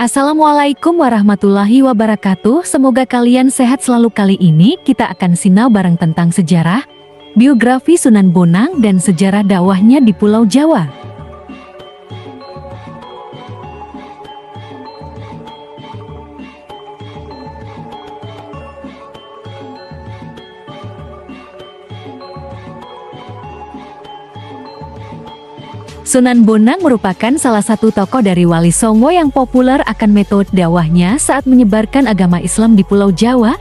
Assalamualaikum warahmatullahi wabarakatuh. Semoga kalian sehat selalu. Kali ini kita akan sinau bareng tentang sejarah, biografi Sunan Bonang dan sejarah dakwahnya di Pulau Jawa. Sunan Bonang merupakan salah satu tokoh dari Wali Songo yang populer akan metode dakwahnya saat menyebarkan agama Islam di Pulau Jawa.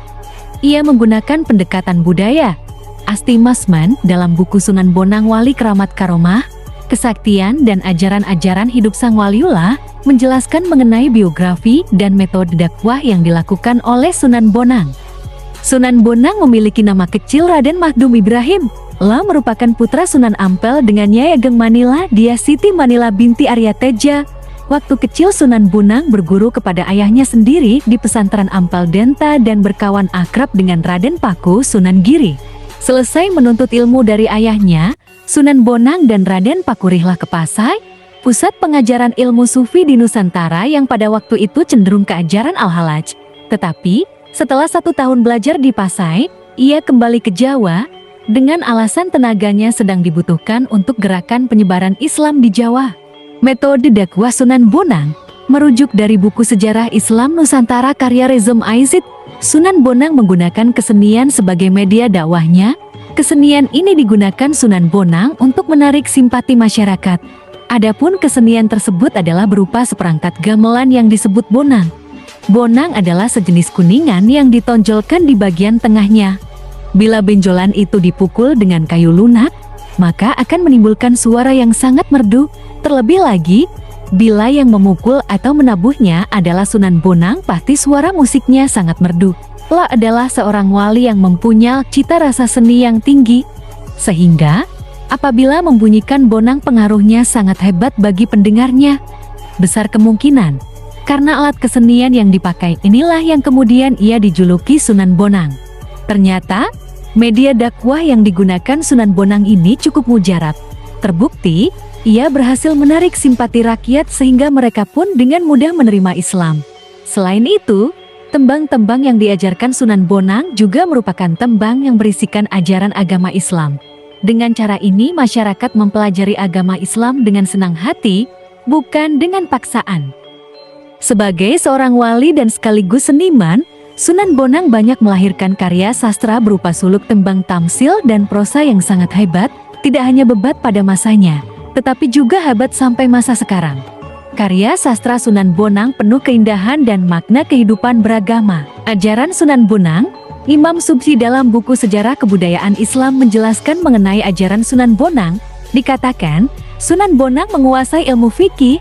Ia menggunakan pendekatan budaya. Asti Masman dalam buku Sunan Bonang Wali Keramat Karomah, Kesaktian dan Ajaran-ajaran Hidup Sang Waliullah menjelaskan mengenai biografi dan metode dakwah yang dilakukan oleh Sunan Bonang. Sunan Bonang memiliki nama kecil Raden Mahdum Ibrahim. Merupakan putra Sunan Ampel dengan Nyai Ageng Manila Dia Siti Manila binti Arya Teja. Waktu kecil Sunan Bonang berguru kepada ayahnya sendiri di pesantren Ampel Denta dan berkawan akrab dengan Raden Paku Sunan Giri. Selesai menuntut ilmu dari ayahnya, Sunan Bonang dan Raden Paku rihlah ke Pasai, pusat pengajaran ilmu sufi di Nusantara yang pada waktu itu cenderung ke ajaran Al-Halaj. Tetapi, setelah 1 tahun belajar di Pasai, ia kembali ke Jawa dengan alasan tenaganya sedang dibutuhkan untuk gerakan penyebaran Islam di Jawa. Metode dakwah Sunan Bonang merujuk dari buku Sejarah Islam Nusantara karya Rezem Aizid. Sunan Bonang menggunakan kesenian sebagai media dakwahnya. Kesenian ini digunakan Sunan Bonang untuk menarik simpati masyarakat. Adapun kesenian tersebut adalah berupa seperangkat gamelan yang disebut bonang. Bonang adalah sejenis kuningan yang ditonjolkan di bagian tengahnya. Bila benjolan itu dipukul dengan kayu lunak, maka akan menimbulkan suara yang sangat merdu. Terlebih lagi, bila yang memukul atau menabuhnya adalah Sunan Bonang, pasti suara musiknya sangat merdu. Ia adalah seorang wali yang mempunyai cita rasa seni yang tinggi, sehingga apabila membunyikan bonang pengaruhnya sangat hebat bagi pendengarnya. Besar kemungkinan, karena alat kesenian yang dipakai inilah yang kemudian ia dijuluki Sunan Bonang. Ternyata, media dakwah yang digunakan Sunan Bonang ini cukup mujarab. Terbukti, ia berhasil menarik simpati rakyat sehingga mereka pun dengan mudah menerima Islam. Selain itu, tembang-tembang yang diajarkan Sunan Bonang juga merupakan tembang yang berisikan ajaran agama Islam. Dengan cara ini masyarakat mempelajari agama Islam dengan senang hati, bukan dengan paksaan. Sebagai seorang wali dan sekaligus seniman, Sunan Bonang banyak melahirkan karya sastra berupa suluk tembang tamsil dan prosa yang sangat hebat, tidak hanya bebat pada masanya, tetapi juga hebat sampai masa sekarang. Karya sastra Sunan Bonang penuh keindahan dan makna kehidupan beragama. Ajaran Sunan Bonang, Imam Subsi dalam buku Sejarah Kebudayaan Islam menjelaskan mengenai ajaran Sunan Bonang, dikatakan, Sunan Bonang menguasai ilmu fikih,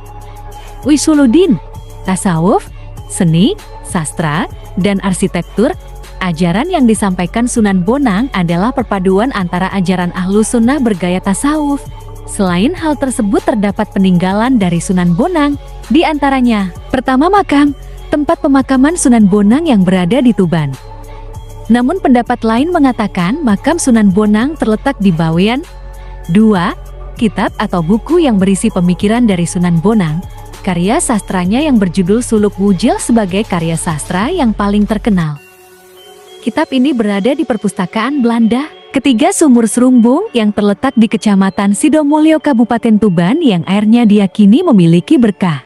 usuluddin, tasawuf, seni, sastra, dan arsitektur. Ajaran yang disampaikan Sunan Bonang adalah perpaduan antara ajaran Ahlus Sunnah bergaya tasawuf. Selain hal tersebut terdapat peninggalan dari Sunan Bonang, di antaranya, pertama makam, tempat pemakaman Sunan Bonang yang berada di Tuban. Namun pendapat lain mengatakan makam Sunan Bonang terletak di Bawean. 2. Kitab atau buku yang berisi pemikiran dari Sunan Bonang. Karya sastranya yang berjudul Suluk Wujil sebagai karya sastra yang paling terkenal. Kitab ini berada di perpustakaan Belanda. Ketiga, Sumur Serumbung yang terletak di Kecamatan Sidomulyo, Kabupaten Tuban yang airnya diyakini memiliki berkah.